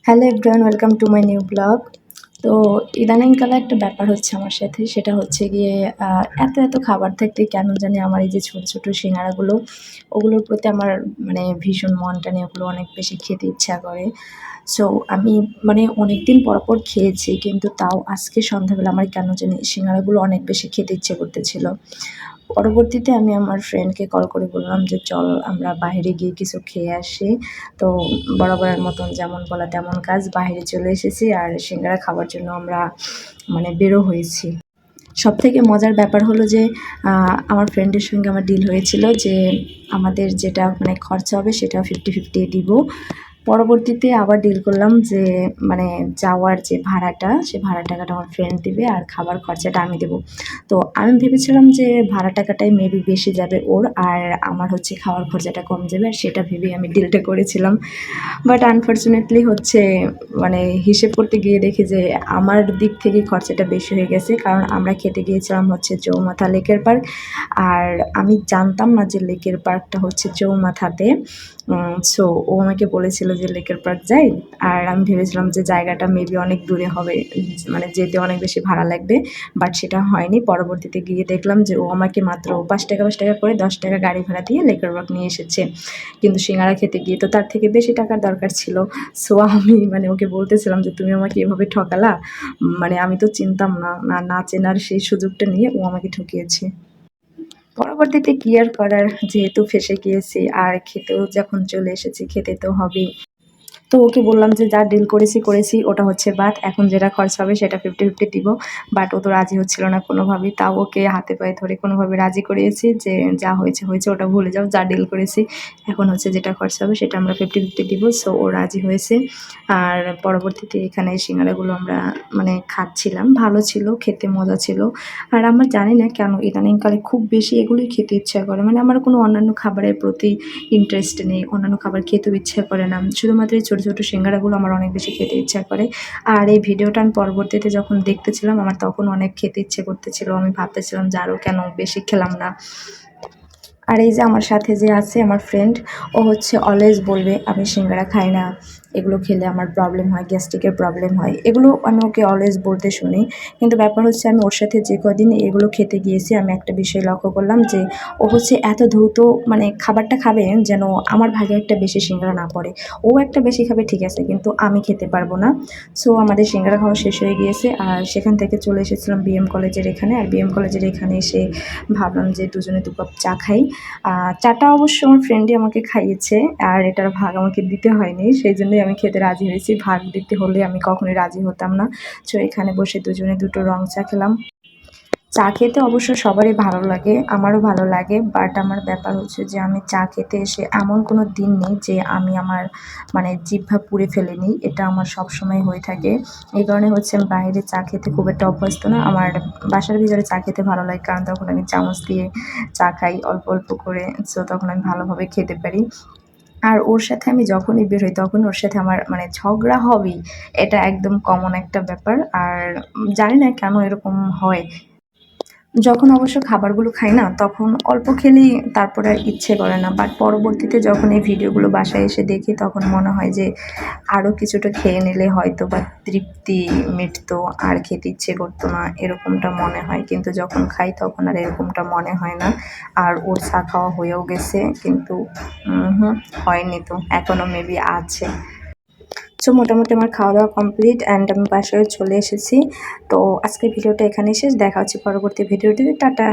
Hello everyone, welcome to my new blog. তো ইদানিংকালে একটা ব্যাপার হচ্ছে আমার সাথে, সেটা হচ্ছে গিয়ে এত এত খাবার থাকতে কেন জানি আমার এই যে ছোটো ছোটো সিঙ্গারাগুলো, ওগুলোর প্রতি আমার মানে ভীষণ মনটা নিয়ে ওগুলো অনেক বেশি খেতে ইচ্ছা করে। সো আমি মানে অনেক দিন পর পর খেয়েছি, কিন্তু তাও আজকে সন্ধ্যাবেলা আমার কেন জানি সিঙ্গারাগুলো অনেক বেশি খেতে ইচ্ছে করতেছিল। পরবর্তীতে আমি আমার ফ্রেন্ডকে কল করে বললাম যে চল আমরা বাইরে গিয়ে কিছু খেয়ে আসি। তো বরাবরের মতন যেমন বলা তেমন কাজ, বাইরে চলে এসেছি আর সিঙ্গারা খাবার জন্য আমরা মানে বেরো হয়েছি। সবথেকে মজার ব্যাপার হলো যে আমার ফ্রেন্ডের সঙ্গে আমার ডিল হয়েছিল যে আমাদের যেটা মানে খরচা হবে সেটা 50-50 দিব। পরবর্তীতে আবার ডিল করলাম যে মানে যাওয়ার যে ভাড়াটা, সে ভাড়া টাকাটা আমার ফ্রেন্ড দিবে আর খাবার খরচাটা আমি দেবো। তো আমি ভেবেছিলাম যে ভাড়া টাকাটাই মেবি বেশি যাবে ওর, আর আমার হচ্ছে খাওয়ার খরচাটা কম যাবে, আর সেটা ভেবেই আমি ডিলটা করেছিলাম। বাট আনফর্চুনেটলি হচ্ছে মানে হিসেব করতে গিয়ে দেখি যে আমার দিক থেকে খরচাটা বেশি হয়ে গেছে, কারণ আমরা খেতে গিয়েছিলাম হচ্ছে চৌমাথা লেকের পার্ক। আর আমি জানতাম না যে লেকের পার্কটা হচ্ছে চৌমাথাতে। সো ও আমাকে বলেছিল যে লেকের পার্ক যাই, আর আমি ভেবেছিলাম যে জায়গাটা মেবি অনেক দূরে হবে, মানে যেতে অনেক বেশি ভাড়া লাগবে। বাট সেটা হয়নি। পরবর্তীতে গিয়ে দেখলাম যে ও আমাকে মাত্র 5 টাকা করে 10 টাকা গাড়ি ভাড়া দিয়ে লেকের পার্ক নিয়ে এসেছে। কিন্তু সিঙ্গারা খেতে গিয়ে তো তার থেকে বেশি টাকার দরকার ছিল। সো আমি মানে ওকে বলতেছিলাম যে তুমি আমাকে এভাবে ঠকালা, মানে আমি তো চিনতাম না, না চেনার সেই সুযোগটা নিয়ে ও আমাকে ঠকিয়েছে। পরবর্তীতে কি আর করার, যেহেতু ফেঁসে গিয়েছি আর খেতেও যখন চলে এসেছি খেতে তো হবেই। তো ওকে বললাম যে যা ডিল করেছি ওটা হচ্ছে বাদ, এখন যেটা খরচ হবে সেটা 50-50 দিব। বাট ও তো রাজি হচ্ছিল না কোনোভাবেই, তাও ওকে হাতে পায়ে ধরে কোনোভাবে রাজি করিয়েছি যে যা হয়েছে হয়েছে, ওটা ভুলে যাও, যা ডিল করেছি এখন হচ্ছে যেটা খরচ হবে সেটা আমরা 50-50 দিব। সো ও রাজি হয়েছে। আর পরবর্তীতে এখানে সিঙ্গারাগুলো আমরা মানে খাচ্ছিলাম, ভালো ছিল, খেতে মজা ছিল। আর আমার জানি না কেন ইদানিংকালে খুব বেশি এগুলোই খেতে ইচ্ছা করে, মানে আমার কোনো অন্যান্য খাবারের প্রতি ইন্টারেস্ট নেই, অন্যান্য খাবার খেতেও ইচ্ছা করে না, শুধুমাত্র এই ছোটো ছোটো সিঙ্গারাগুলো আমার অনেক বেশি খেতে ইচ্ছা করে। আর এই ভিডিওটা আমি পরবর্তীতে যখন দেখতেছিলাম আমার তখন অনেক খেতে ইচ্ছে করতেছিল, আমি ভাবতেছিলাম যে আরও কেন বেশি খেলাম না। আর এই যে আমার সাথে যে আছে আমার ফ্রেন্ড, ও হচ্ছে অলওয়েজ বলবে আমি সিঙ্গারা খাই না, এগুলো খেলে আমার প্রবলেম হয়, গ্যাস্ট্রিকের প্রবলেম হয়, এগুলো আমি ওকে অলওয়েজ বলতে শুনি। কিন্তু ব্যাপার হচ্ছে আমি ওর সাথে যে কদিন এগুলো খেতে গিয়েছি আমি একটা বিষয় লক্ষ্য করলাম যে ও হচ্ছে এত দ্রুত মানে খাবারটা খাবে যেন আমার ভাগে একটা বেশি সিঙ্গারা না পড়ে। ও একটা বেশি খাবে ঠিক আছে, কিন্তু আমি খেতে পারবো না। সো আমাদের সিঙ্গারা খাওয়া শেষ হয়ে গিয়েছে, আর সেখান থেকে চলে এসেছিলাম বিএম কলেজের এখানে। আর বিএম কলেজের এখানে এসে ভাবলাম যে দুজনে 2 কাপ চা খাই। চাটা অবশ্য আমার ফ্রেন্ডই আমাকে খাইয়েছে, আর এটার ভাগ আমাকে দিতে হয়নি, সেই জন্যই আমি খেতে রাজি হয়েছি। ভাগ দিতে হলে আমি কখনোই রাজি হতাম না। সো এখানে বসে দুজনে দুটো রং চা খেলাম। চা খেতে অবশ্য সবারই ভালো লাগে, আমারও ভালো লাগে। বাট আমার ব্যাপার হচ্ছে যে আমি চা খেতে এসে এমন কোনো দিন নেই যে আমি আমার মানে জিহ্বা পুড়ে ফেলিনি, এটা আমার সবসময় হয়ে থাকে। এই কারণে হচ্ছে আমি বাইরে চা খেতে খুব একটা অভ্যস্ত না, আমার বাসার ভিতরে চা খেতে ভালো লাগে, কারণ তখন আমি চামচ দিয়ে চা খাই অল্প অল্প করে। সো তখন আমি ভালোভাবে খেতে পারি। আর ওর সাথে আমি যখনই বের হই তখন ওর সাথে আমার মানে ঝগড়া হবেই, এটা একদম কমন একটা ব্যাপার। আর জানি না কেন এরকম হয়। যখন অবশ্য খাবারগুলো খাই না তখন অল্প খেলেই তারপরে আর ইচ্ছে করে না, বাট পরবর্তীতে যখন এই ভিডিওগুলো বাসায় এসে দেখি তখন মনে হয় যে আরও কিছুটা খেয়ে নিলে হয়তো বা তৃপ্তি মিটতো, আর খেতে ইচ্ছে করতো না, এরকমটা মনে হয়। কিন্তু যখন খাই তখন আর এরকমটা মনে হয় না। আর ওর চা খাওয়া হয়েও গেছে, কিন্তু হয়নি তো, এখনও মেবি আছে। সো মোটামুটি আমার খাওয়া দাওয়া কমপ্লিট অ্যান্ড আমি বাসায় চলে এসেছি। তো আজকের ভিডিওটা এখানেই শেষ, দেখা হচ্ছে পরবর্তী ভিডিওটিতে। টাটা।